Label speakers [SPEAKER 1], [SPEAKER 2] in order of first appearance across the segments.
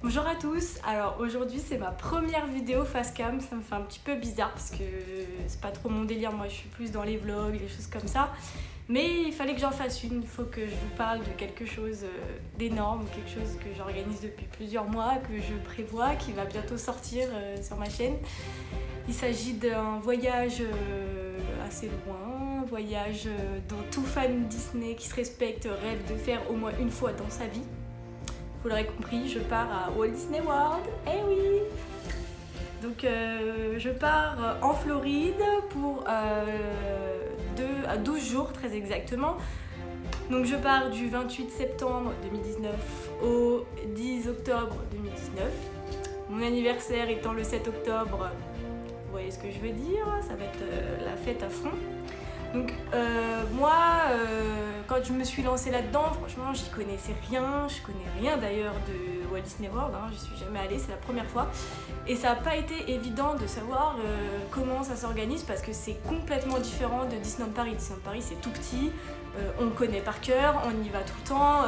[SPEAKER 1] Bonjour à tous, alors aujourd'hui c'est ma première vidéo face cam, ça me fait un petit peu bizarre parce que c'est pas trop mon délire, moi je suis plus dans les vlogs, les choses comme ça. Mais il fallait que j'en fasse une, il faut que je vous parle de quelque chose d'énorme, quelque chose que j'organise depuis plusieurs mois, que je prévois, qui va bientôt sortir sur ma chaîne. Il s'agit d'un voyage assez loin, un voyage dont tout fan Disney qui se respecte rêve de faire au moins une fois dans sa vie. Vous l'aurez compris, je pars à Walt Disney World, eh oui! Donc je pars en Floride pour 2 à 12 jours très exactement. Donc je pars du 28 septembre 2019 au 10 octobre 2019. Mon anniversaire étant le 7 octobre, vous voyez ce que je veux dire, ça va être la fête à fond. Donc moi, quand je me suis lancée là-dedans, franchement j'y connaissais rien, je connais rien d'ailleurs de Walt Disney World, j'y suis jamais allée, c'est la première fois. Et ça n'a pas été évident de savoir comment ça s'organise parce que c'est complètement différent de Disneyland Paris. Disneyland Paris c'est tout petit, on connaît par cœur, on y va tout le temps,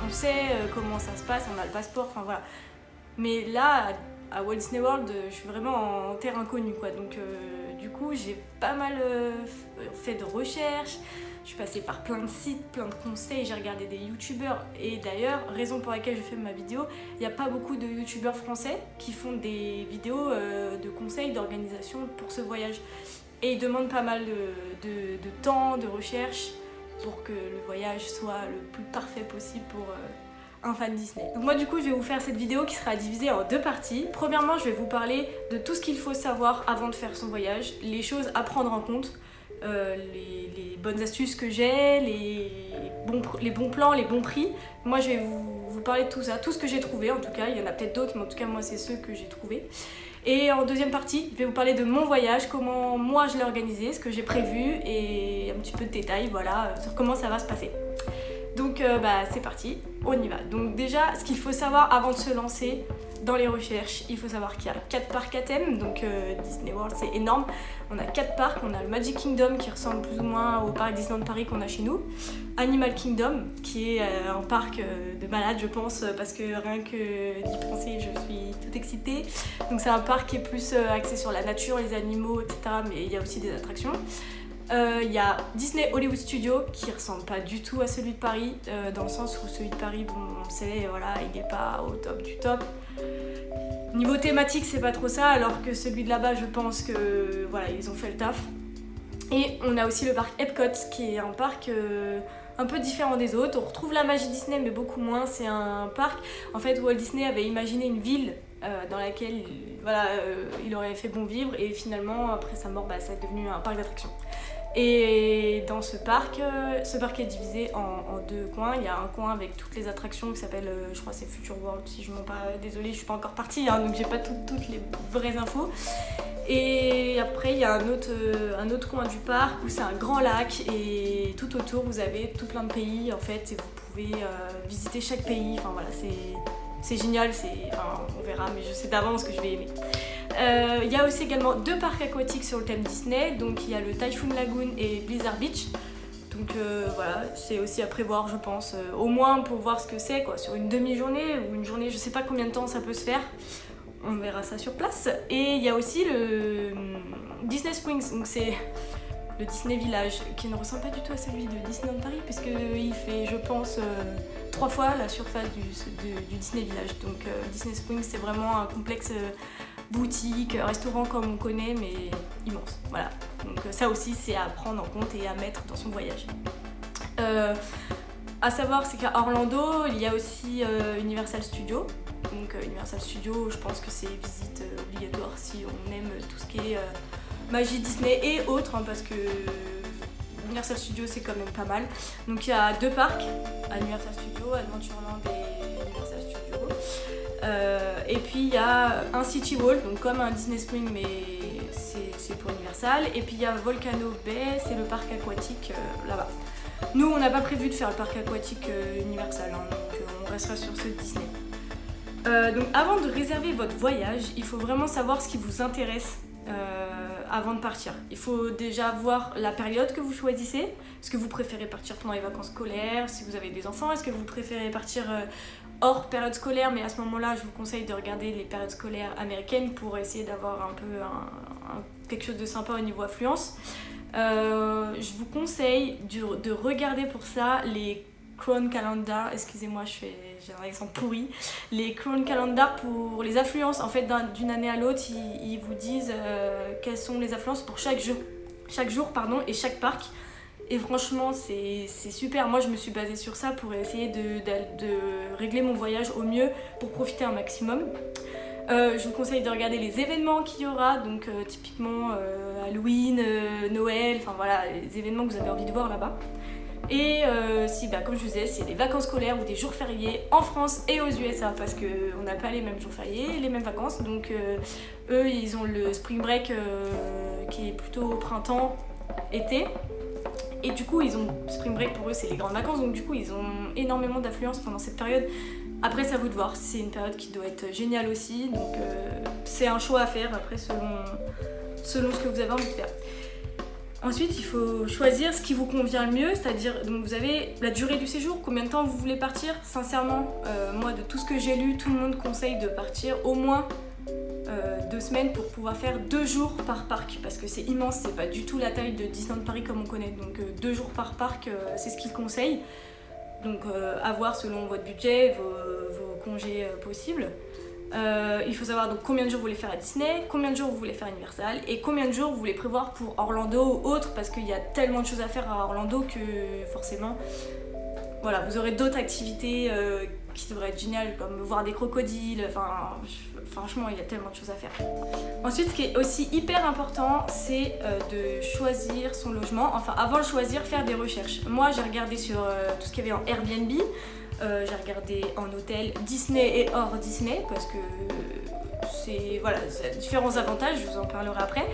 [SPEAKER 1] on sait comment ça se passe, on a le passeport, enfin voilà. Mais là, à Walt Disney World, je suis vraiment en terre inconnue quoi. Donc du coup, j'ai pas mal fait de recherches, je suis passée par plein de sites, plein de conseils, j'ai regardé des youtubeurs. Et d'ailleurs, raison pour laquelle je fais ma vidéo, il n'y a pas beaucoup de youtubeurs français qui font des vidéos de conseils, d'organisation pour ce voyage. Et ils demandent pas mal de temps, de recherche pour que le voyage soit le plus parfait possible pour un fan Disney. Donc moi du coup je vais vous faire cette vidéo qui sera divisée en 2 parties. Premièrement je vais vous parler de tout ce qu'il faut savoir avant de faire son voyage, les choses à prendre en compte, les bonnes astuces que j'ai, les bons plans, les bons prix. Moi je vais vous parler de tout ça, tout ce que j'ai trouvé en tout cas, il y en a peut-être d'autres mais en tout cas moi c'est ceux que j'ai trouvés. Et en deuxième partie, je vais vous parler de mon voyage, comment moi je l'ai organisé, ce que j'ai prévu et un petit peu de détails voilà, sur comment ça va se passer. Donc c'est parti, on y va. Donc déjà, ce qu'il faut savoir avant de se lancer dans les recherches, il faut savoir qu'il y a 4 parcs à thème, donc Disney World c'est énorme. On a 4 parcs, on a le Magic Kingdom qui ressemble plus ou moins au parc Disneyland Paris qu'on a chez nous. Animal Kingdom qui est un parc de malade je pense, parce que rien que d'y penser je suis toute excitée. Donc c'est un parc qui est plus axé sur la nature, les animaux, etc. Mais il y a aussi des attractions. Il y a Disney Hollywood Studios qui ressemble pas du tout à celui de Paris, dans le sens où celui de Paris, bon, on sait, voilà, il est pas au top du top. Niveau thématique, c'est pas trop ça, alors que celui de là-bas, je pense que voilà, ils ont fait le taf. Et on a aussi le parc Epcot, qui est un parc un peu différent des autres. On retrouve la magie Disney, mais beaucoup moins. C'est un parc. En fait, Walt Disney avait imaginé une ville dans laquelle il aurait fait bon vivre, et finalement, après sa mort, ça est devenu un parc d'attractions. Et dans ce parc est divisé en 2 coins. Il y a un coin avec toutes les attractions qui s'appelle, je crois c'est Future World, si je ne mens pas, désolée je suis pas encore partie, donc j'ai pas toutes les vraies infos. Et après il y a un autre coin du parc où c'est un grand lac, et tout autour vous avez tout plein de pays en fait, et vous pouvez visiter chaque pays, enfin voilà, c'est génial, on verra, mais je sais d'avance que je vais aimer. Il y a aussi également 2 parcs aquatiques sur le thème Disney, donc il y a le Typhoon Lagoon et Blizzard Beach. Donc voilà, c'est aussi à prévoir je pense, au moins pour voir ce que c'est quoi, sur une demi-journée ou une journée, je sais pas combien de temps ça peut se faire. On verra ça sur place. Et il y a aussi le Disney Springs, donc c'est le Disney Village, qui ne ressemble pas du tout à celui de Disneyland Paris, puisqu'il fait, je pense, 3 fois la surface du Disney Village. Donc Disney Springs, c'est vraiment un complexe boutique, restaurant comme on connaît, mais immense. Voilà. Donc ça aussi, c'est à prendre en compte et à mettre dans son voyage. À savoir, c'est qu'à Orlando, il y a aussi Universal Studios. Donc Universal Studios, je pense que c'est visite obligatoire si on aime tout ce qui est magie Disney et autres, parce que Universal Studios c'est quand même pas mal. Donc il y a 2 parcs à Universal Studios, Adventureland et Universal Studios. Et puis il y a un City Walk, donc comme un Disney Spring mais c'est pour Universal. Et puis il y a Volcano Bay, c'est le parc aquatique là-bas. Nous on n'a pas prévu de faire le parc aquatique Universal, donc on restera sur ce Disney. Donc avant de réserver votre voyage, il faut vraiment savoir ce qui vous intéresse avant de partir. Il faut déjà voir la période que vous choisissez. Est-ce que vous préférez partir pendant les vacances scolaires, si vous avez des enfants? Est-ce que vous préférez partir hors période scolaire, mais à ce moment-là, je vous conseille de regarder les périodes scolaires américaines pour essayer d'avoir un peu quelque chose de sympa au niveau affluence. Je vous conseille de regarder pour ça les Cron Calendar, excusez-moi, j'ai un accent pourri. Les Cron Calendar pour les affluences, en fait, d'une année à l'autre, ils vous disent quelles sont les affluences pour chaque jour et chaque parc. Et franchement, c'est super. Moi, je me suis basée sur ça pour essayer de régler mon voyage au mieux pour profiter un maximum. Je vous conseille de regarder les événements qu'il y aura, donc typiquement Halloween, Noël, enfin voilà, les événements que vous avez envie de voir là-bas. Et comme je vous disais, c'est des vacances scolaires ou des jours fériés en France et aux USA, parce qu'on n'a pas les mêmes jours fériés, les mêmes vacances. Donc eux, ils ont le spring break qui est plutôt au printemps, été. Et du coup, ils ont spring break, pour eux, c'est les grandes vacances. Donc du coup, ils ont énormément d'affluence pendant cette période. Après, c'est à vous de voir. C'est une période qui doit être géniale aussi. Donc c'est un choix à faire après selon ce que vous avez envie de faire. Ensuite, il faut choisir ce qui vous convient le mieux, c'est-à-dire, donc vous avez la durée du séjour, combien de temps vous voulez partir. Sincèrement, moi, de tout ce que j'ai lu, tout le monde conseille de partir au moins 2 semaines pour pouvoir faire 2 jours par parc, parce que c'est immense, c'est pas du tout la taille de Disneyland Paris comme on connaît, donc 2 jours par parc, c'est ce qu'ils conseillent. Donc à voir selon votre budget, vos congés possibles. Il faut savoir donc combien de jours vous voulez faire à Disney, combien de jours vous voulez faire à Universal et combien de jours vous voulez prévoir pour Orlando ou autre, parce qu'il y a tellement de choses à faire à Orlando que forcément voilà, vous aurez d'autres activités qui devraient être géniales, comme voir des crocodiles, franchement il y a tellement de choses à faire. Ensuite, ce qui est aussi hyper important, c'est de choisir son logement, enfin avant de choisir, faire des recherches. Moi j'ai regardé sur tout ce qu'il y avait en Airbnb. J'ai regardé en hôtel Disney et hors Disney parce que c'est différents avantages, je vous en parlerai après.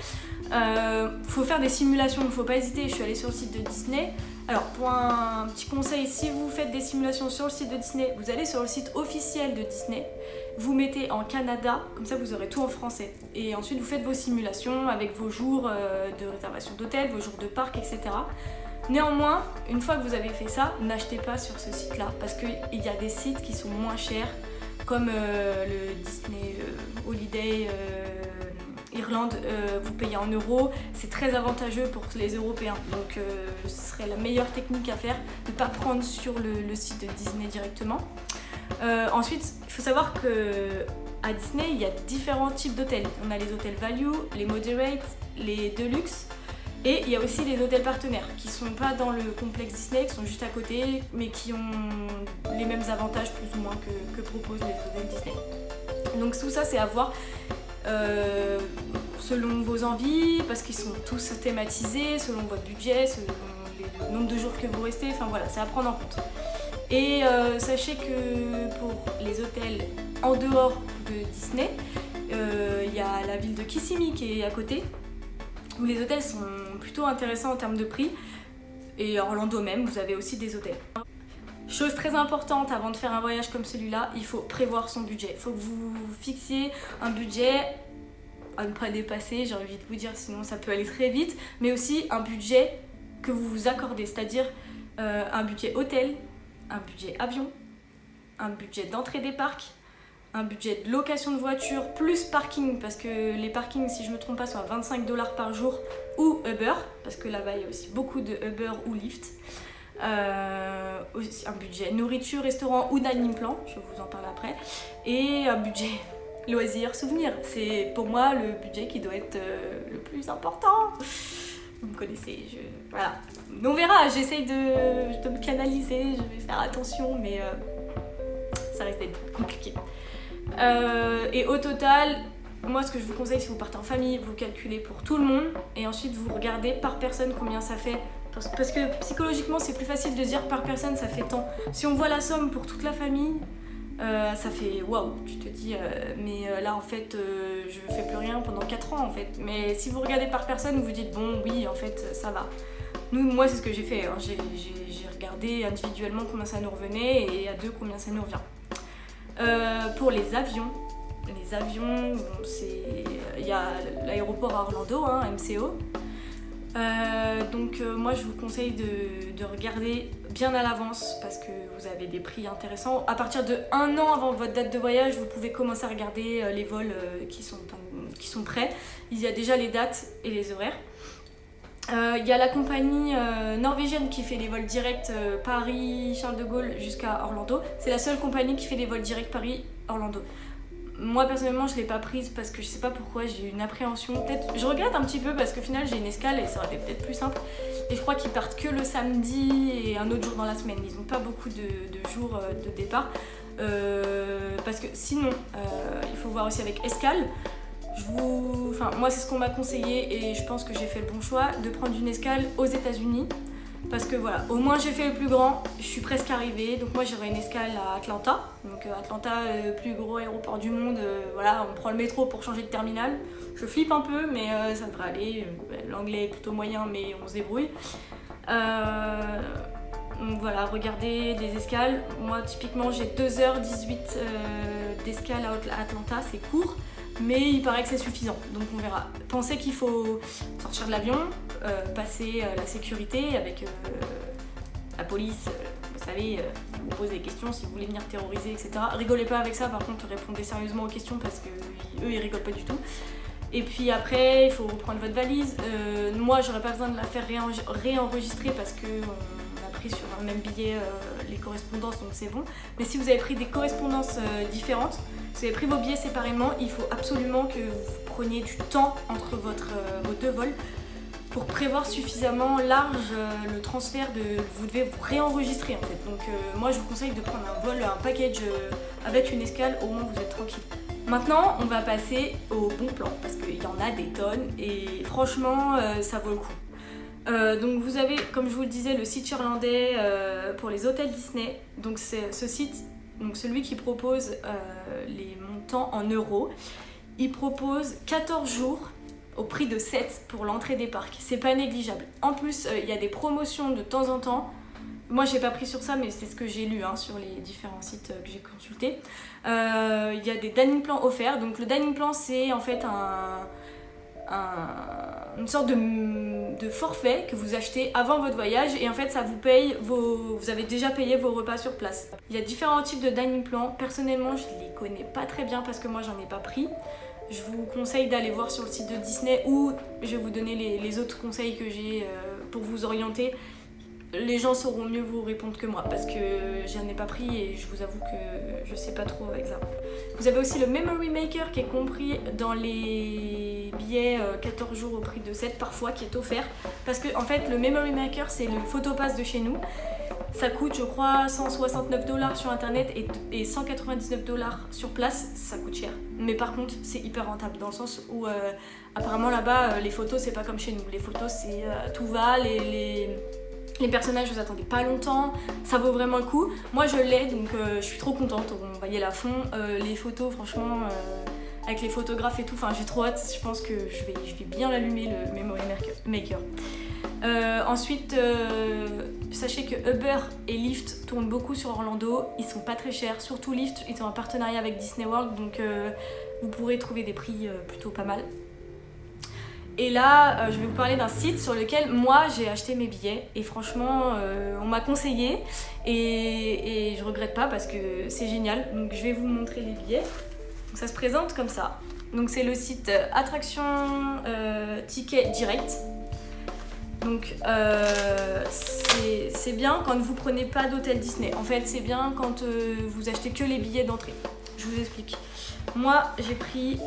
[SPEAKER 1] Faut faire des simulations, il ne faut pas hésiter, je suis allée sur le site de Disney. Alors pour un petit conseil, si vous faites des simulations sur le site de Disney, vous allez sur le site officiel de Disney, vous mettez en Canada, comme ça vous aurez tout en français. Et ensuite vous faites vos simulations avec vos jours de réservation d'hôtel, vos jours de parc, etc. Néanmoins, une fois que vous avez fait ça, n'achetez pas sur ce site-là parce qu'il y a des sites qui sont moins chers, comme le Disney Holiday Irlande, vous payez en euros, c'est très avantageux pour les Européens. Donc ce serait la meilleure technique à faire, de ne pas prendre sur le site de Disney directement. Ensuite, il faut savoir qu'à Disney, il y a différents types d'hôtels. On a les hôtels value, les moderate, les deluxe. Et il y a aussi les hôtels partenaires qui sont pas dans le complexe Disney, qui sont juste à côté, mais qui ont les mêmes avantages plus ou moins que proposent les hôtels Disney. Donc tout ça c'est à voir selon vos envies, parce qu'ils sont tous thématisés, selon votre budget, selon le nombre de jours que vous restez, enfin voilà, c'est à prendre en compte. Et sachez que pour les hôtels en dehors de Disney, il y a la ville de Kissimmee qui est à côté, où les hôtels sont plutôt intéressants en termes de prix, et Orlando même, vous avez aussi des hôtels. Chose très importante avant de faire un voyage comme celui-là, il faut prévoir son budget. Il faut que vous fixiez un budget à ne pas dépasser, j'ai envie de vous dire, sinon ça peut aller très vite, mais aussi un budget que vous vous accordez, c'est-à-dire un budget hôtel, un budget avion, un budget d'entrée des parcs, un budget de location de voiture plus parking, parce que les parkings, si je me trompe pas, sont à 25 $ par jour, ou Uber, parce que là-bas il y a aussi beaucoup de Uber ou Lyft. Aussi un budget nourriture, restaurant ou dining plan, je vous en parle après, et un budget loisirs, souvenirs. C'est pour moi le budget qui doit être le plus important. Vous me connaissez, voilà. On verra, j'essaye de me canaliser, je vais faire attention, mais ça risque d'être compliqué. Et au total, moi ce que je vous conseille, si vous partez en famille, vous calculez pour tout le monde et ensuite vous regardez par personne combien ça fait. Parce que psychologiquement c'est plus facile de dire par personne ça fait tant. Si on voit la somme pour toute la famille, ça fait waouh, tu te dis mais là en fait je fais plus rien pendant 4 ans en fait. Mais si vous regardez par personne, vous vous dites bon oui en fait ça va. Moi c'est ce que j'ai fait, hein. J'ai regardé individuellement combien ça nous revenait et à deux combien ça nous revient. Pour les avions, bon, il y a l'aéroport à Orlando, hein, MCO. Moi je vous conseille de regarder bien à l'avance parce que vous avez des prix intéressants. À partir de 1 an avant votre date de voyage, vous pouvez commencer à regarder les vols qui sont prêts. Il y a déjà les dates et les horaires. Il y a la compagnie norvégienne qui fait les vols directs Paris-Charles de Gaulle jusqu'à Orlando. C'est la seule compagnie qui fait les vols directs Paris-Orlando. Moi personnellement je l'ai pas prise parce que je sais pas pourquoi, j'ai eu une appréhension. Peut-être, je regrette un petit peu parce qu'au final j'ai une escale et ça aurait été peut-être plus simple. Et je crois qu'ils partent que le samedi et un autre jour dans la semaine. Ils n'ont pas beaucoup de jours de départ. Parce que sinon, il faut voir aussi avec escale. Moi c'est ce qu'on m'a conseillé et je pense que j'ai fait le bon choix de prendre une escale aux États-Unis. Parce que voilà, au moins j'ai fait le plus grand, je suis presque arrivée, donc moi j'aurai une escale à Atlanta. Donc Atlanta, le plus gros aéroport du monde, voilà, on prend le métro pour changer de terminal. Je flippe un peu, mais ça devrait aller. L'anglais est plutôt moyen, mais on se débrouille. Donc voilà, regardez les escales. Moi typiquement j'ai 2h18 d'escale à Atlanta, c'est court. Mais il paraît que c'est suffisant, donc on verra. Pensez qu'il faut sortir de l'avion, passer la sécurité avec la police, vous savez, vous pose des questions si vous voulez venir terroriser, etc. Rigolez pas avec ça, par contre répondez sérieusement aux questions parce que eux ils rigolent pas du tout. Et puis après, il faut reprendre votre valise. Moi j'aurais pas besoin de la faire réenregistrer parce que on a pris sur un même billet les correspondances, donc c'est bon. Mais si vous avez pris des correspondances différentes, si vous avez pris vos billets séparément, il faut absolument que vous preniez du temps entre vos deux vols pour prévoir suffisamment large le transfert vous devez vous réenregistrer en fait. Donc moi je vous conseille de prendre un package avec une escale, au moins vous êtes tranquille. Maintenant on va passer au bon plan parce qu'il y en a des tonnes et franchement ça vaut le coup. Donc vous avez, comme je vous le disais, le site irlandais pour les hôtels Disney. Donc c'est ce site, donc celui qui propose les montants en euros, il propose 14 jours au prix de 7 pour l'entrée des parcs. C'est pas négligeable. En plus, il y a des promotions de temps en temps. Moi, j'ai pas pris sur ça, mais c'est ce que j'ai lu sur les différents sites que j'ai consultés. Il y a des dining plans offerts. Donc le dining plan, c'est en fait une sorte de forfait que vous achetez avant votre voyage et en fait ça vous paye vous avez déjà payé vos repas sur place. Il y a différents types de dining plans. Personnellement je les connais pas très bien parce que moi j'en ai pas pris. Je vous conseille d'aller voir sur le site de Disney ou je vais vous donner les autres conseils que j'ai pour vous orienter. Les gens sauront mieux vous répondre que moi parce que j'en ai pas pris et je vous avoue que je sais pas trop avec ça. Vous avez aussi le Memory Maker qui est compris dans les billets 14 jours au prix de 7 parfois, qui est offert parce que en fait le Memory Maker c'est le photopass de chez nous. Ça coûte je crois 169$ sur internet et 199$ sur place, ça coûte cher. Mais par contre c'est hyper rentable dans le sens où apparemment là-bas les photos c'est pas comme chez nous. Les photos c'est tout va, les personnages, vous attendez pas longtemps, ça vaut vraiment le coup. Moi je l'ai donc je suis trop contente, on va y aller à fond. Les photos franchement, avec les photographes et tout, j'ai trop hâte, je pense que je vais bien l'allumer le Memory Maker. Ensuite, sachez que Uber et Lyft tournent beaucoup sur Orlando, ils sont pas très chers, surtout Lyft, ils sont en partenariat avec Disney World, donc vous pourrez trouver des prix plutôt pas mal. Et là, je vais vous parler d'un site sur lequel moi j'ai acheté mes billets et franchement, on m'a conseillé et je regrette pas parce que c'est génial. Donc je vais vous montrer les billets. Donc, ça se présente comme ça. Donc c'est le site Attraction Ticket Direct. Donc c'est bien quand vous prenez pas d'hôtel Disney. En fait, c'est bien quand vous achetez que les billets d'entrée. Je vous explique. Moi, j'ai pris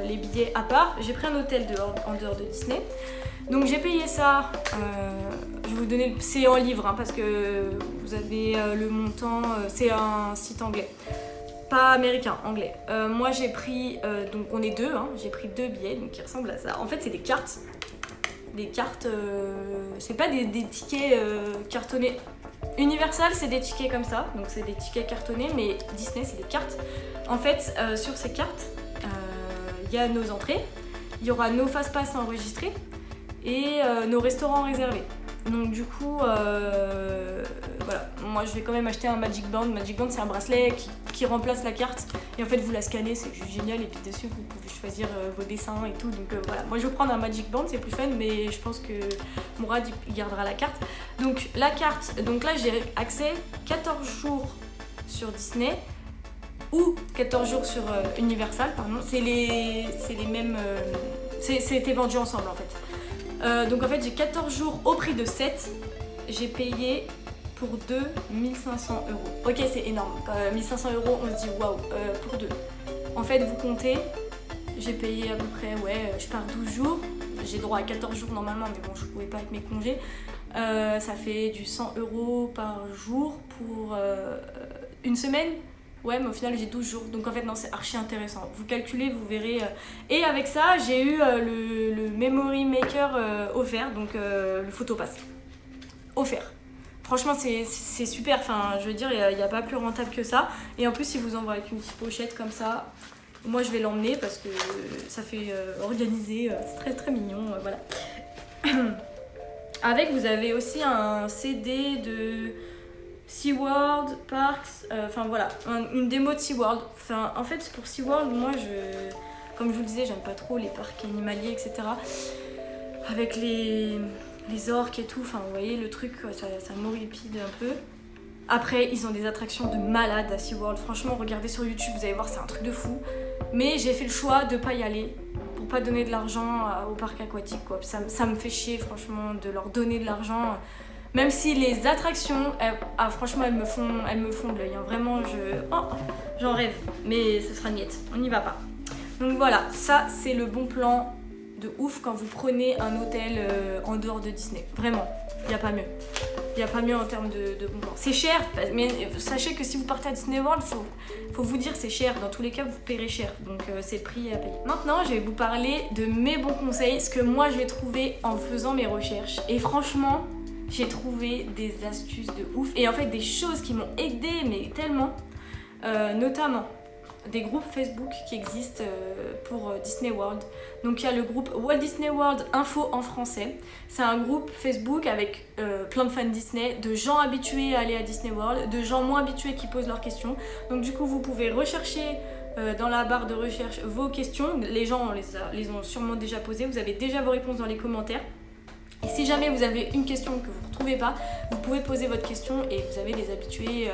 [SPEAKER 1] les billets à part. J'ai pris un hôtel en dehors de Disney. Donc j'ai payé ça. Je vais vous donner. C'est en livres parce que vous avez le montant. C'est un site anglais, pas américain, anglais. Moi, j'ai pris. Donc on est deux. J'ai pris 2 billets donc qui ressemblent à ça. En fait, c'est des cartes. Des cartes. C'est pas des tickets cartonnés. Universal, c'est des tickets comme ça, donc c'est des tickets cartonnés, mais Disney, c'est des cartes. En fait, sur ces cartes, il y a nos entrées, il y aura nos fast-pass enregistrés et nos restaurants réservés. Donc du coup, voilà, moi je vais quand même acheter un Magic Band. Magic Band, c'est un bracelet qui remplace la carte. Et en fait, vous la scannez, c'est juste génial. Et puis dessus, vous pouvez choisir vos dessins et tout. Donc voilà, moi je vais prendre un Magic Band, c'est plus fun, mais je pense que Mourad il gardera la carte. Donc la carte, donc là j'ai accès 14 jours sur Disney ou 14 jours sur Universal, pardon. C'est les mêmes. C'était vendu ensemble en fait. Donc en fait, j'ai 14 jours au prix de 7. J'ai payé pour 2 1500 €. Ok, c'est énorme. 1500 €, on se dit waouh, pour deux. En fait, vous comptez, j'ai payé à peu près, je pars 12 jours. J'ai droit à 14 jours normalement, mais bon, je pouvais pas avec mes congés. Ça fait du 100 € par jour pour une semaine. Ouais, mais au final, j'ai 12 jours. Donc en fait, non, c'est archi intéressant. Vous calculez, vous verrez. Et avec ça, j'ai eu le Memory Maker offert, donc le Photopass offert. Franchement, c'est super. Enfin, je veux dire, il n'y a pas plus rentable que ça. Et en plus, il vous envoie avec une petite pochette comme ça. Moi, je vais l'emmener parce que ça fait organisé. C'est très très mignon. Voilà. Avec, vous avez aussi un CD de SeaWorld, Parks. Enfin, voilà. Une démo de SeaWorld. Enfin, en fait, pour SeaWorld, moi, comme je vous le disais, j'aime pas trop les parcs animaliers, etc. Avec les orques et tout, enfin vous voyez le truc, ça m'horripile un peu. Après, ils ont des attractions de malades à SeaWorld. Franchement, regardez sur YouTube, vous allez voir, c'est un truc de fou. Mais j'ai fait le choix de pas y aller pour pas donner de l'argent au parc aquatique, quoi. Ça me fait chier, franchement, de leur donner de l'argent. Même si les attractions, franchement, elles me font de l'œil. Hein. Vraiment, j'en rêve. Mais ce sera niette, on n'y va pas. Donc voilà, ça c'est le bon plan de ouf quand vous prenez un hôtel en dehors de Disney. Vraiment, il n'y a pas mieux. Il n'y a pas mieux en termes de bon plan. C'est cher, mais sachez que si vous partez à Disney World, faut vous dire c'est cher. Dans tous les cas, vous paierez cher. Donc c'est le prix à payer. Maintenant, je vais vous parler de mes bons conseils, ce que moi j'ai trouvé en faisant mes recherches. Et franchement, j'ai trouvé des astuces de ouf. Et en fait, des choses qui m'ont aidé, mais tellement. Notamment des groupes Facebook qui existent pour Disney World. Donc il y a le groupe Walt Disney World Info en français. C'est un groupe Facebook avec plein de fans Disney, de gens habitués à aller à Disney World, de gens moins habitués qui posent leurs questions. Donc du coup vous pouvez rechercher dans la barre de recherche vos questions. Les gens les ont sûrement déjà posées, vous avez déjà vos réponses dans les commentaires. Et si jamais vous avez une question que vous ne retrouvez pas, vous pouvez poser votre question et vous avez les habitués,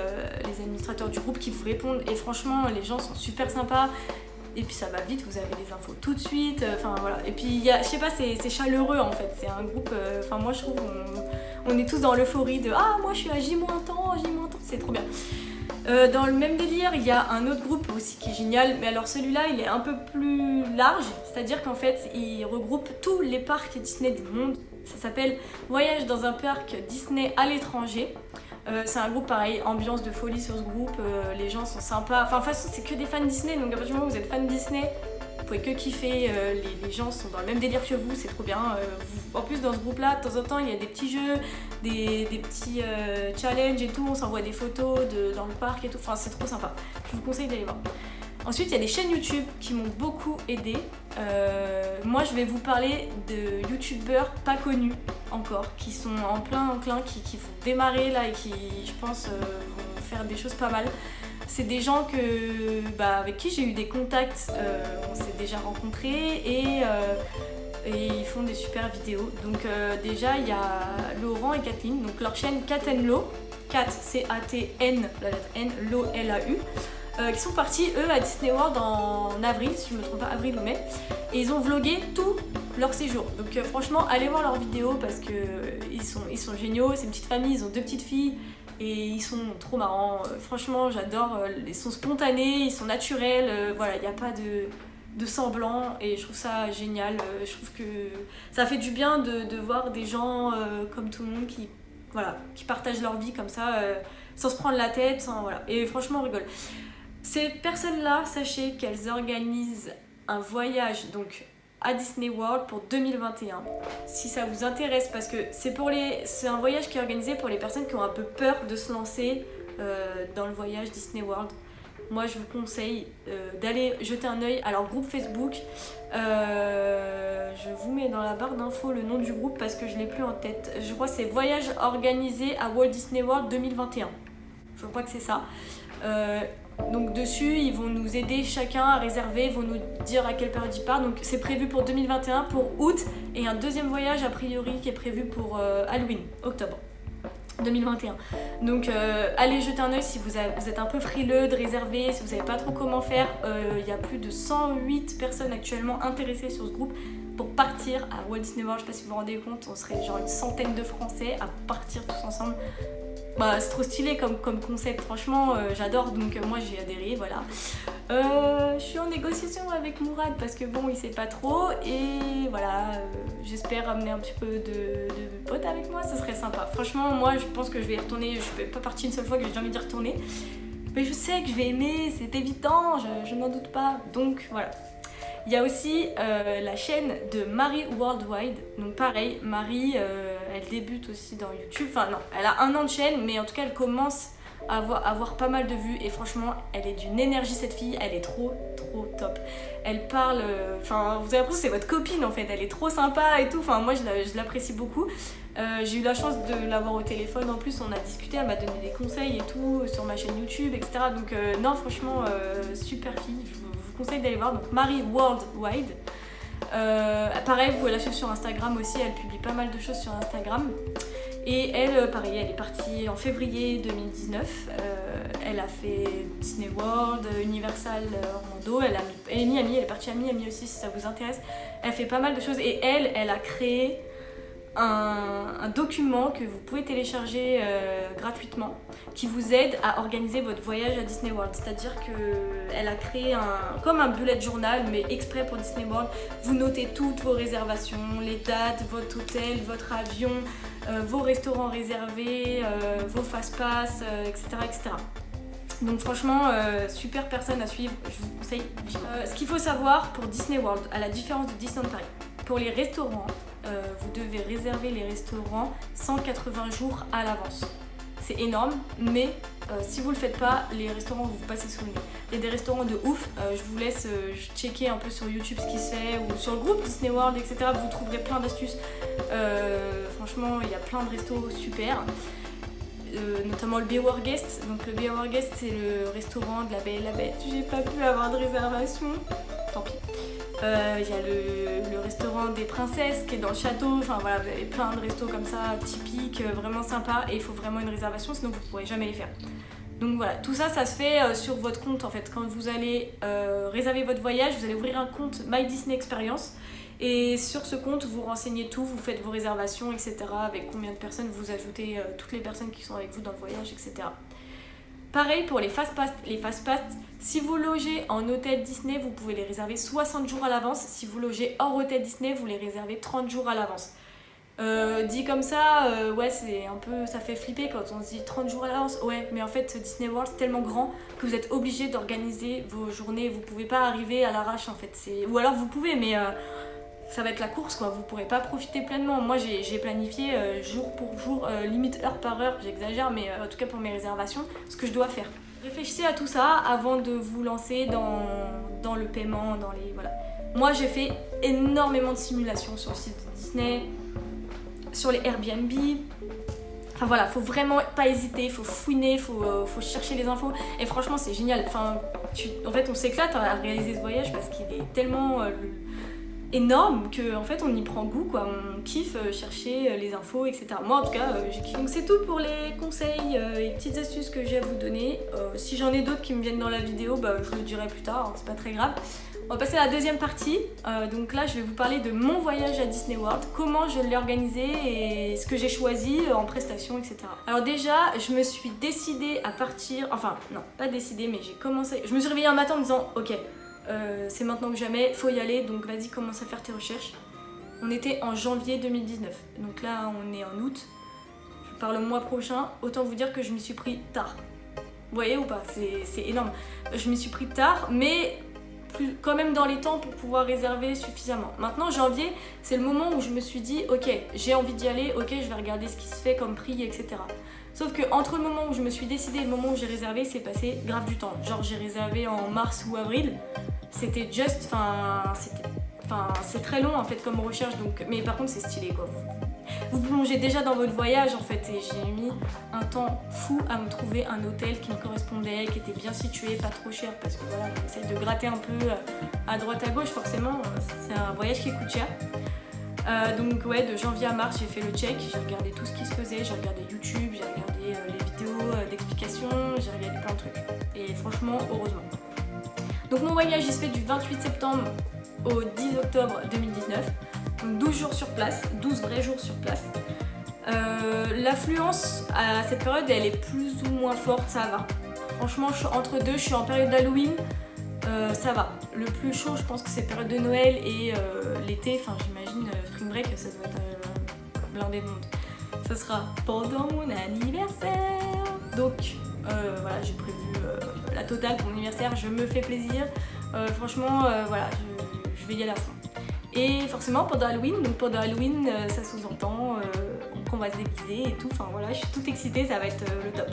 [SPEAKER 1] les administrateurs du groupe qui vous répondent. Et franchement, les gens sont super sympas. Et puis ça va vite, vous avez les infos tout de suite. Enfin voilà. Et puis, je sais pas, c'est chaleureux en fait. C'est un groupe, moi je trouve, on est tous dans l'euphorie de « Ah, moi je suis à J-temps, c'est trop bien ». Dans le même délire, il y a un autre groupe aussi qui est génial, mais alors celui-là il est un peu plus large, c'est-à-dire qu'en fait il regroupe tous les parcs Disney du monde. Ça s'appelle Voyage dans un parc Disney à l'étranger. C'est un groupe pareil, ambiance de folie sur ce groupe, les gens sont sympas. Enfin, de toute façon, c'est que des fans Disney, donc à partir du moment où vous êtes fan Disney, vous pouvez que kiffer. Les gens sont dans le même délire que vous, c'est trop bien. En plus, dans ce groupe-là, de temps en temps, il y a des petits jeux, des petits challenges et tout. On s'envoie des photos dans le parc et tout. Enfin, c'est trop sympa. Je vous conseille d'aller voir. Ensuite, il y a des chaînes YouTube qui m'ont beaucoup aidée. Moi, je vais vous parler de youtubeurs pas connus encore, qui sont en plein enclin, qui vont démarrer là et qui, je pense, vont faire des choses pas mal. C'est des gens avec qui j'ai eu des contacts, on s'est déjà rencontrés et ils font des super vidéos. Donc déjà, il y a Laurent et Kathleen, donc leur chaîne Cat & Lo, Cat C-A-T-N, la lettre N, Lo L-A-U. Qui sont partis eux à Disney World en avril, si je me trompe pas, avril ou mai, et ils ont vlogué tout leur séjour. Donc franchement, allez voir leurs vidéos parce que ils sont géniaux. C'est une petite famille, ils ont 2 petites filles et ils sont trop marrants. Franchement, j'adore. Ils sont spontanés, ils sont naturels. Voilà, il n'y a pas de semblant et je trouve ça génial. Je trouve que ça fait du bien de voir des gens comme tout le monde qui partagent leur vie comme ça, sans se prendre la tête, voilà. Et franchement, on rigole. Ces personnes-là, sachez qu'elles organisent un voyage donc à Disney World pour 2021. Si ça vous intéresse, parce que c'est un voyage qui est organisé pour les personnes qui ont un peu peur de se lancer dans le voyage Disney World. Moi, je vous conseille d'aller jeter un œil à leur groupe Facebook. Je vous mets dans la barre d'infos le nom du groupe parce que je ne l'ai plus en tête. Je crois que c'est Voyage organisé à Walt Disney World 2021. Je crois que c'est ça. Donc dessus, ils vont nous aider chacun à réserver, ils vont nous dire à quelle période ils partent. Donc c'est prévu pour 2021, pour août, et un deuxième voyage a priori qui est prévu pour Halloween, octobre 2021. Donc allez jeter un œil si vous êtes un peu frileux de réserver, si vous savez pas trop comment faire. Il y a plus de 108 personnes actuellement intéressées sur ce groupe pour partir à Walt Disney World. Je sais pas si vous vous rendez compte, on serait genre une centaine de Français à partir tous ensemble. Bah, c'est trop stylé comme concept, franchement j'adore, donc moi j'ai adhéré, voilà. Je suis en négociation avec Mourad parce que bon il sait pas trop, et voilà, j'espère amener un petit peu de potes avec moi, ça serait sympa. Franchement moi je pense que je vais y retourner, je suis pas partie une seule fois, que j'ai jamais d'y retourner, mais je sais que je vais aimer, c'est évident, je n'en doute pas, donc voilà. Il y a aussi la chaîne de Marie Worldwide, donc pareil, Marie, elle débute aussi dans YouTube, enfin non, elle a 1 an de chaîne, mais en tout cas elle commence à avoir pas mal de vues, et franchement elle est d'une énergie cette fille, elle est trop top. Elle parle, enfin vous avez l'impression que c'est votre copine en fait, elle est trop sympa et tout, enfin moi je l'apprécie beaucoup. J'ai eu la chance de l'avoir au téléphone, en plus on a discuté, elle m'a donné des conseils et tout sur ma chaîne YouTube, etc. Donc non franchement super fille, je vous conseille d'aller voir, donc Marie Worldwide. Pareil, vous pouvez la suivre sur Instagram aussi, elle publie pas mal de choses sur Instagram. Et elle, pareil, elle est partie en février 2019. Elle a fait Disney World, Universal Orlando, et Miami, elle est partie à Miami aussi si ça vous intéresse. Elle fait pas mal de choses, et elle a créé un document que vous pouvez télécharger gratuitement, qui vous aide à organiser votre voyage à Disney World. C'est-à-dire qu'elle a créé comme un bullet journal, mais exprès pour Disney World. Vous notez toutes vos réservations, les dates, votre hôtel, votre avion, vos restaurants réservés, vos fast-pass, etc., etc. Donc franchement, super personne à suivre, je vous conseille. Ce qu'il faut savoir pour Disney World, à la différence de Disneyland Paris, pour les restaurants, vous devez réserver les restaurants 180 jours à l'avance. C'est énorme, mais si vous le faites pas, les restaurants vous passez sous le nez. Il y a des restaurants de ouf, je vous laisse checker un peu sur YouTube ce qui se fait, ou sur le groupe Disney World, etc. Vous trouverez plein d'astuces. Franchement, il y a plein de restos super. Notamment le Be Our Guest. Donc le Be Our Guest, c'est le restaurant de la Belle et la Bête. J'ai pas pu avoir de réservation, tant pis. Il y a le restaurant des princesses qui est dans le château, enfin voilà, vous avez plein de restos comme ça, typiques, vraiment sympas, et il faut vraiment une réservation, sinon vous ne pourrez jamais les faire. Donc voilà, tout ça, ça se fait sur votre compte en fait. Quand vous allez réserver votre voyage, vous allez ouvrir un compte My Disney Experience, et sur ce compte, vous renseignez tout, vous faites vos réservations, etc. Avec combien de personnes, vous ajoutez toutes les personnes qui sont avec vous dans le voyage, etc. Pareil pour les fast-pass, si vous logez en hôtel Disney, vous pouvez les réserver 60 jours à l'avance. Si vous logez hors hôtel Disney, vous les réservez 30 jours à l'avance. Dit comme ça, ouais, c'est un peu, ça fait flipper quand on se dit 30 jours à l'avance. Ouais, mais en fait, Disney World, c'est tellement grand que vous êtes obligé d'organiser vos journées. Vous pouvez pas arriver à l'arrache, en fait. Ou alors vous pouvez, mais ça va être la course, quoi. Vous pourrez pas profiter pleinement. Moi, j'ai planifié jour pour jour, limite heure par heure, j'exagère, mais en tout cas pour mes réservations, ce que je dois faire. Réfléchissez à tout ça avant de vous lancer dans le paiement, voilà. Moi, j'ai fait énormément de simulations sur le site Disney, sur les Airbnb. Enfin voilà, faut vraiment pas hésiter, faut fouiner, faut chercher les infos. Et franchement, c'est génial. Enfin, en fait, on s'éclate à réaliser ce voyage parce qu'il est tellement énorme que en fait on y prend goût, quoi. On kiffe chercher les infos, etc. Moi en tout cas j'ai kiffé. Donc c'est tout pour les conseils et petites astuces que j'ai à vous donner. Si j'en ai d'autres qui me viennent dans la vidéo, bah, je le dirai plus tard, hein, c'est pas très grave. On va passer à la deuxième partie. Donc là je vais vous parler de mon voyage à Disney World, comment je l'ai organisé et ce que j'ai choisi en prestation, etc. Alors déjà je me suis décidée à partir, enfin non pas décidée, mais j'ai commencé, je me suis réveillée un matin en me disant ok, c'est maintenant que jamais, faut y aller, donc vas-y commence à faire tes recherches. On était en janvier 2019, donc là on est en août, je pars le mois prochain, autant vous dire que je m'y suis pris tard. Vous voyez ou pas, c'est énorme. Je m'y suis pris tard, mais quand même dans les temps pour pouvoir réserver suffisamment. Maintenant janvier, c'est le moment où je me suis dit ok, j'ai envie d'y aller, ok je vais regarder ce qui se fait comme prix, etc. Sauf que entre le moment où je me suis décidée et le moment où j'ai réservé, c'est passé grave du temps. Genre j'ai réservé en mars ou avril, c'était c'est très long en fait comme recherche, donc mais par contre c'est stylé quoi. vous plongez déjà dans votre voyage en fait. Et j'ai mis un temps fou à me trouver un hôtel qui me correspondait, qui était bien situé, pas trop cher, parce que voilà, j'essaie de gratter un peu à droite à gauche, forcément, c'est un voyage qui coûte cher. Donc ouais, de janvier à mars, j'ai fait le check, j'ai regardé tout ce qui se faisait, j'ai regardé YouTube, j'ai regardé les vidéos d'explications, j'ai regardé plein de trucs. Et franchement, heureusement. Donc mon voyage, il se fait du 28 septembre au 10 octobre 2019. Donc 12 jours sur place, 12 vrais jours sur place. L'affluence à cette période, elle est plus ou moins forte, ça va. Franchement, entre deux, je suis en période d'Halloween, ça va. Le plus chaud, je pense que c'est période de Noël et l'été, enfin j'imagine Spring Break, ça doit être blindé de monde. Ça sera pendant mon anniversaire. Donc voilà, j'ai prévu la totale pour mon anniversaire, je me fais plaisir. Franchement, voilà, je vais y aller à fond. Et forcément pendant Halloween, ça sous-entend qu'on va se déguiser et tout, enfin voilà, je suis toute excitée, ça va être le top.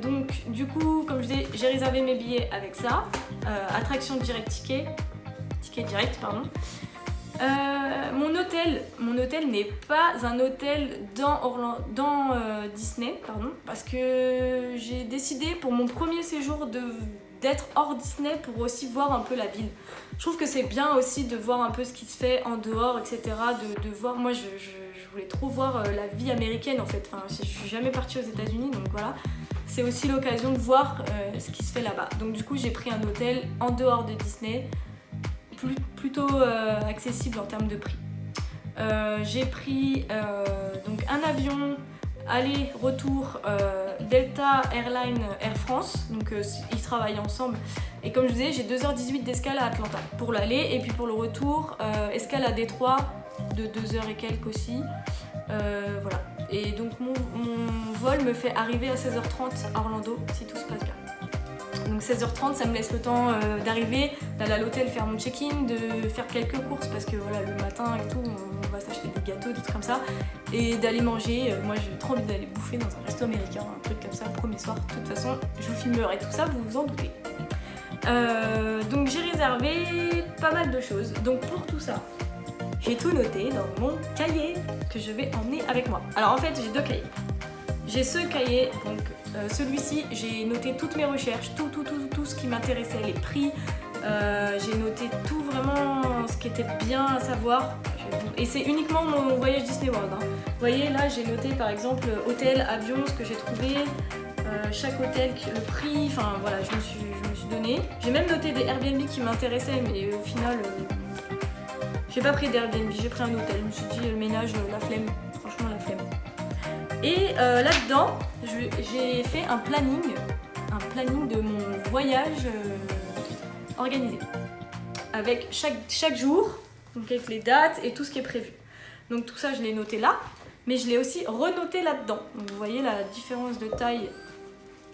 [SPEAKER 1] Donc du coup, comme je disais, j'ai réservé mes billets avec ça, attraction direct ticket direct, pardon. Mon hôtel n'est pas un hôtel dans Disney, pardon, parce que j'ai décidé pour mon premier séjour d'être hors Disney pour aussi voir un peu la ville. Je trouve que c'est bien aussi de voir un peu ce qui se fait en dehors, etc. De voir, moi je voulais trop voir la vie américaine en fait, enfin, je suis jamais partie aux États-Unis, donc voilà. C'est aussi l'occasion de voir ce qui se fait là-bas. Donc du coup j'ai pris un hôtel en dehors de Disney, plutôt accessible en termes de prix. J'ai pris donc un avion aller-retour Delta Airlines Air France, donc ils travaillent ensemble. Et comme je vous disais, j'ai 2h18 d'escale à Atlanta pour l'aller, et puis pour le retour, escale à Détroit de 2h et quelques aussi. Voilà. Et donc mon vol me fait arriver à 16h30 à Orlando si tout se passe bien. Donc 16h30, ça me laisse le temps d'arriver, d'aller à l'hôtel faire mon check-in, de faire quelques courses parce que voilà, le matin et tout, on va s'acheter des gâteaux, des trucs comme ça, et d'aller manger. Moi j'ai trop envie d'aller bouffer dans un resto américain, un truc comme ça, premier soir. De toute façon, je vous filmerai tout ça, vous vous en doutez. Donc j'ai réservé pas mal de choses. Donc pour tout ça, j'ai tout noté dans mon cahier que je vais emmener avec moi. Alors en fait, j'ai deux cahiers. J'ai ce cahier, donc celui-ci, j'ai noté toutes mes recherches, tout ce qui m'intéressait, les prix. J'ai noté tout vraiment ce qui était bien à savoir. Et c'est uniquement mon voyage Disney World. Hein. Vous voyez, là, j'ai noté par exemple hôtel, avion, ce que j'ai trouvé, chaque hôtel, le prix, enfin voilà, je me suis donné. J'ai même noté des Airbnb qui m'intéressaient, mais au final, j'ai pas pris d'Airbnb, j'ai pris un hôtel. Je me suis dit, le ménage, la flemme, franchement, la flemme. Et là-dedans, j'ai fait un planning de mon voyage organisé. Avec chaque jour, donc avec les dates et tout ce qui est prévu. Donc tout ça, je l'ai noté là, mais je l'ai aussi renoté là-dedans. Donc vous voyez la différence de taille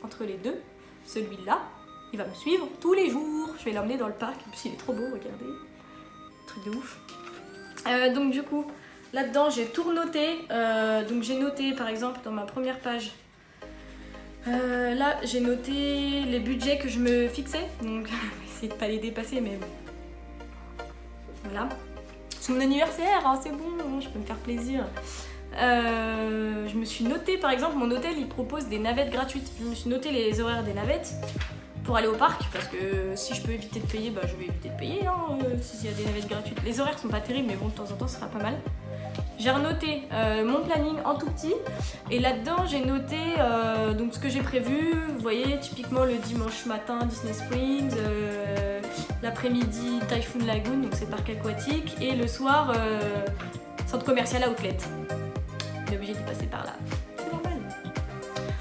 [SPEAKER 1] entre les deux. Celui-là, il va me suivre tous les jours. Je vais l'emmener dans le parc, en plus il est trop beau, regardez. Truc de ouf. Donc du coup, là-dedans, j'ai tout renoté. Donc j'ai noté, par exemple, dans ma première page, là, j'ai noté les budgets que je me fixais. Donc, je vais essayer de pas les dépasser, mais voilà. C'est mon anniversaire, hein, c'est bon, je peux me faire plaisir. Je me suis noté, par exemple, mon hôtel, il propose des navettes gratuites. Je me suis noté les horaires des navettes pour aller au parc, parce que si je peux éviter de payer, bah, je vais éviter de payer, hein, s'il y a des navettes gratuites. Les horaires sont pas terribles, mais bon, de temps en temps, ça sera pas mal. J'ai renoté mon planning en tout petit, et là-dedans j'ai noté donc ce que j'ai prévu. Vous voyez, typiquement le dimanche matin Disney Springs, l'après-midi Typhoon Lagoon, donc c'est parc aquatique, et le soir centre commercial Outlet. On est obligé de passer par là, c'est normal.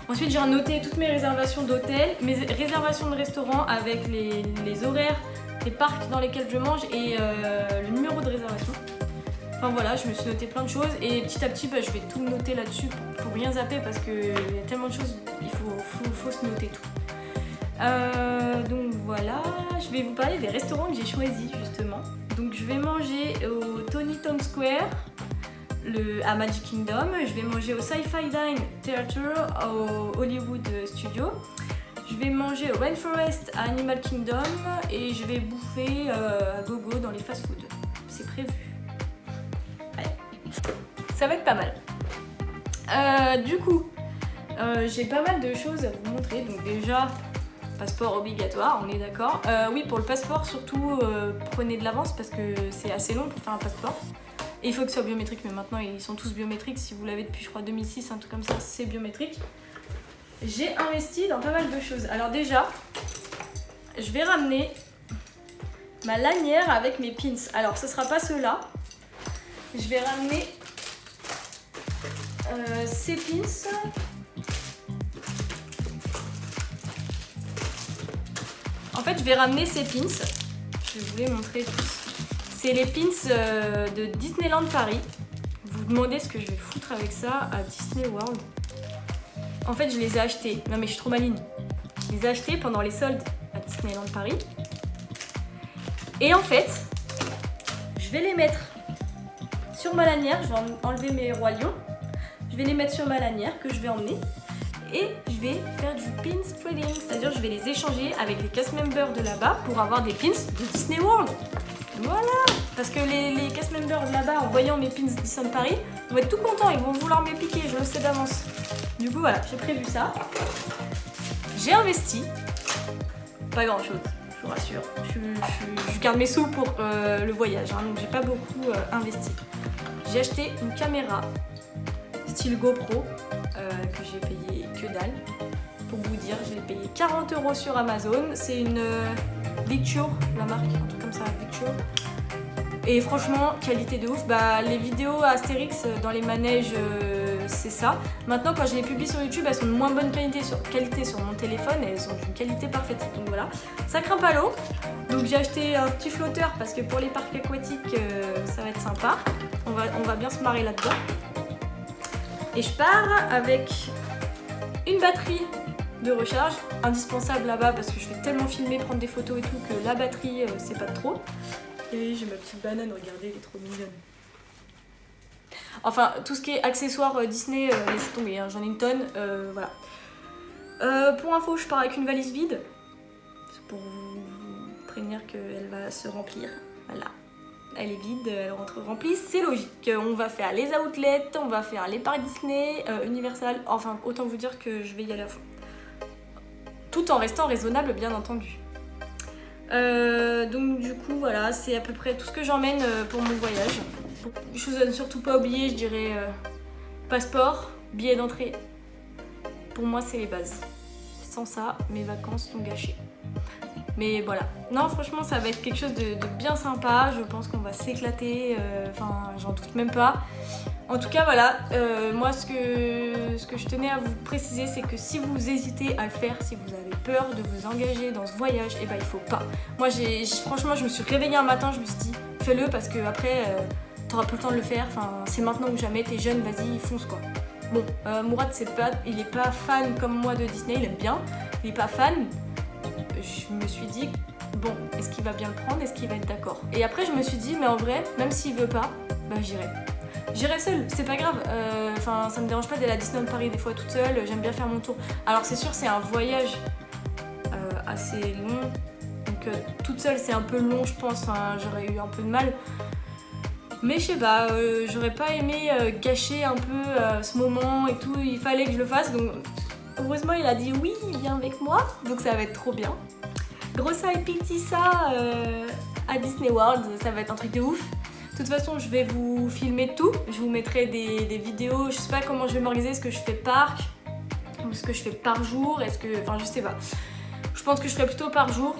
[SPEAKER 1] Ensuite j'ai noté toutes mes réservations d'hôtel, mes réservations de restaurants avec les horaires des parcs dans lesquels je mange et le numéro de réservation. Enfin voilà, je me suis noté plein de choses et petit à petit, bah, je vais tout noter là-dessus pour rien zapper parce qu'il y a tellement de choses, il faut se noter tout. Donc voilà, je vais vous parler des restaurants que j'ai choisis justement. Donc je vais manger au Tony Town Square, à Magic Kingdom. Je vais manger au Sci-Fi Dine Theater, au Hollywood Studio. Je vais manger au Rainforest à Animal Kingdom et je vais bouffer à gogo dans les fast-food. C'est prévu. Allez. ça va être pas mal. Du coup, j'ai pas mal de choses à vous montrer. Donc déjà, passeport obligatoire, on est d'accord. Oui, pour le passeport, surtout, prenez de l'avance parce que c'est assez long pour faire un passeport. Et il faut que ce soit biométrique, mais maintenant ils sont tous biométriques. Si vous l'avez depuis, je crois, 2006, un truc comme ça, c'est biométrique. J'ai investi dans pas mal de choses. Alors déjà, je vais ramener ma lanière avec mes pins. Alors, ce sera pas ceux-là. Je vais ramener ces pins. En fait, je vais ramener ces pins. Je vais vous les montrer tous. C'est les pins de Disneyland Paris. Vous vous demandez ce que je vais foutre avec ça à Disney World. En fait, je les ai achetés. Non mais je suis trop maligne. Je les ai achetés pendant les soldes à Disneyland Paris. Et en fait, je vais les mettre sur ma lanière. Je vais enlever mes rois lions. Je vais les mettre sur ma lanière que je vais emmener. Et je vais faire du pins trading. C'est-à-dire je vais les échanger avec les cast members de là-bas pour avoir des pins de Disney World. Voilà. Parce que les cast members de là-bas, en voyant mes pins Disneyland Paris, vont être tout contents. Ils vont vouloir me piquer, je le sais d'avance. Du coup, voilà, j'ai prévu ça. J'ai investi. Pas grand-chose. Je vous rassure, je garde mes sous pour le voyage, hein, donc j'ai pas beaucoup investi. J'ai acheté une caméra style GoPro que j'ai payé que dalle. Pour vous dire, je l'ai payé 40 € sur Amazon. C'est une Victure, la marque, un truc comme ça, Victure. Et franchement, qualité de ouf. Bah, les vidéos Astérix dans les manèges, c'est ça. Maintenant, quand je les publie sur YouTube, elles sont de moins bonne qualité sur mon téléphone et elles sont d'une qualité parfaite. Donc voilà, ça craint pas l'eau. Donc j'ai acheté un petit flotteur parce que pour les parcs aquatiques, ça va être sympa. On va bien se marrer là-dedans. Et je pars avec une batterie de recharge, indispensable là-bas parce que je vais tellement filmer, prendre des photos et tout que la batterie, c'est pas de trop. Et j'ai ma petite banane, regardez, elle est trop mignonne. Enfin, tout ce qui est accessoires Disney, laissez tomber, hein, j'en ai une tonne, voilà. Pour info, je pars avec une valise vide. C'est pour vous prévenir qu'elle va se remplir. Voilà. Elle est vide, elle rentre remplie, c'est logique. On va faire les outlets, on va faire les parcs Disney, Universal. Enfin, autant vous dire que je vais y aller à fond. Tout en restant raisonnable, bien entendu. Donc du coup, voilà, c'est à peu près tout ce que j'emmène pour mon voyage. Chose à ne surtout pas oublier, je dirais passeport, billet d'entrée. Pour moi, c'est les bases. Sans ça, mes vacances sont gâchées. Mais voilà. Non, franchement, ça va être quelque chose de bien sympa. Je pense qu'on va s'éclater. Enfin, j'en doute même pas. En tout cas, voilà. Moi, ce que je tenais à vous préciser, c'est que si vous hésitez à le faire, si vous avez peur de vous engager dans ce voyage, eh ben, il faut pas. Moi, franchement, je me suis réveillée un matin, je me suis dit, fais-le parce que après, t'auras plus le temps de le faire. Enfin, c'est maintenant ou jamais. T'es jeune, vas-y, fonce quoi. Bon, Mourad, il est pas fan comme moi de Disney. Il aime bien. Il est pas fan. Je me suis dit, bon, est-ce qu'il va bien le prendre, est-ce qu'il va être d'accord? Et après je me suis dit, mais en vrai, même s'il veut pas, bah j'irai. J'irai seule, c'est pas grave, enfin ça me dérange pas d'aller à Disneyland Paris des fois toute seule, j'aime bien faire mon tour. Alors c'est sûr, c'est un voyage assez long, donc toute seule c'est un peu long je pense, enfin, j'aurais eu un peu de mal. Mais je sais pas, j'aurais pas aimé gâcher un peu ce moment et tout, il fallait que je le fasse, donc heureusement il a dit oui, viens avec moi, donc ça va être trop bien. Grossa et petit ça à Disney World, ça va être un truc de ouf. De toute façon, je vais vous filmer tout, je vous mettrai des vidéos, je sais pas comment je vais m'organiser, est-ce que je fais parc, ou est-ce que je fais par jour, est-ce que, enfin je sais pas. Je pense que je ferai plutôt par jour,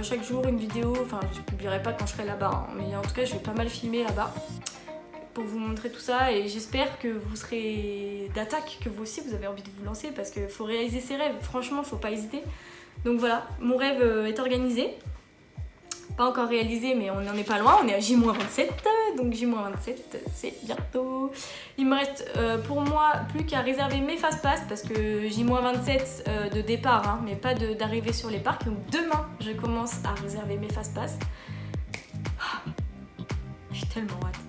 [SPEAKER 1] chaque jour une vidéo, enfin je publierai pas quand je serai là-bas, hein, mais en tout cas je vais pas mal filmer là-bas pour vous montrer tout ça et j'espère que vous serez d'attaque, que vous aussi vous avez envie de vous lancer parce qu'il faut réaliser ses rêves, franchement faut pas hésiter. Donc voilà, mon rêve est organisé, pas encore réalisé mais on n'en est pas loin, on est à J-27, donc J-27 c'est bientôt. Il me reste pour moi plus qu'à réserver mes fast-pass parce que J-27 de départ, hein, mais pas d'arrivée sur les parcs, donc demain je commence à réserver mes fast-pass. J'ai tellement hâte.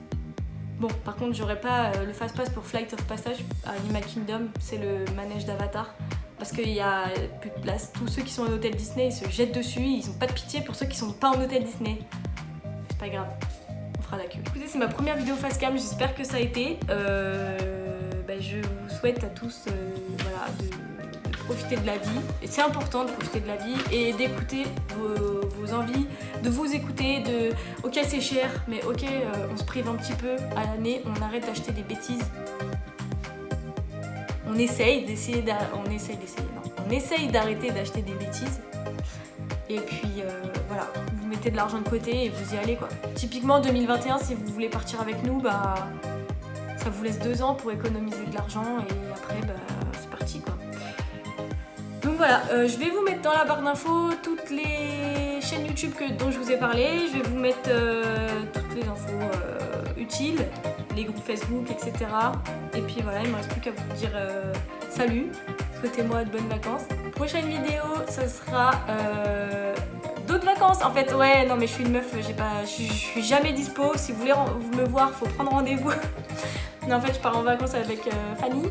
[SPEAKER 1] Bon, par contre, j'aurai pas le fast-pass pour Flight of Passage à Animal Kingdom, c'est le manège d'Avatar. Parce qu'il y a plus de place. Tous ceux qui sont en hôtel Disney, ils se jettent dessus, ils ont pas de pitié pour ceux qui sont pas en hôtel Disney. C'est pas grave, on fera la queue. Écoutez, c'est ma première vidéo face cam, j'espère que ça a été. Je vous souhaite à tous voilà, de profiter de la vie. Et c'est important de profiter de la vie et d'écouter vos envies, de vous écouter, ok c'est cher, mais ok on se prive un petit peu à l'année, on arrête d'acheter des bêtises. On essaye d'arrêter d'acheter des bêtises. Et puis voilà, vous mettez de l'argent de côté et vous y allez quoi. Typiquement 2021, si vous voulez partir avec nous, ça vous laisse 2 ans pour économiser de l'argent et après c'est parti quoi. Donc voilà, je vais vous mettre dans la barre d'infos toutes les chaînes YouTube dont je vous ai parlé. Je vais vous mettre toutes les infos utiles, les groupes Facebook, etc. Et puis voilà, il ne me reste plus qu'à vous dire salut, souhaitez-moi de bonnes vacances. Prochaine vidéo, ça sera d'autres vacances. En fait, ouais, non mais je suis une meuf, je suis jamais dispo. Si vous voulez me voir, faut prendre rendez-vous. Non, en fait, je pars en vacances avec Fanny,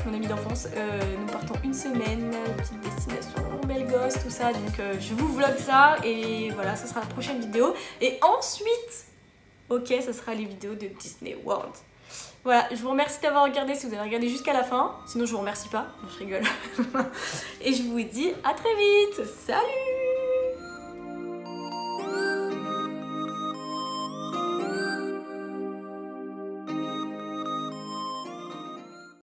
[SPEAKER 1] mon amie d'enfance. Nous partons une semaine, petite destination, belle gosse, tout ça. Donc je vous vlog ça et voilà, ça sera la prochaine vidéo. Et ensuite, ok, ça sera les vidéos de Disney World. Voilà, je vous remercie d'avoir regardé, si vous avez regardé jusqu'à la fin. Sinon, je vous remercie pas, je rigole. Et je vous dis à très vite. Salut!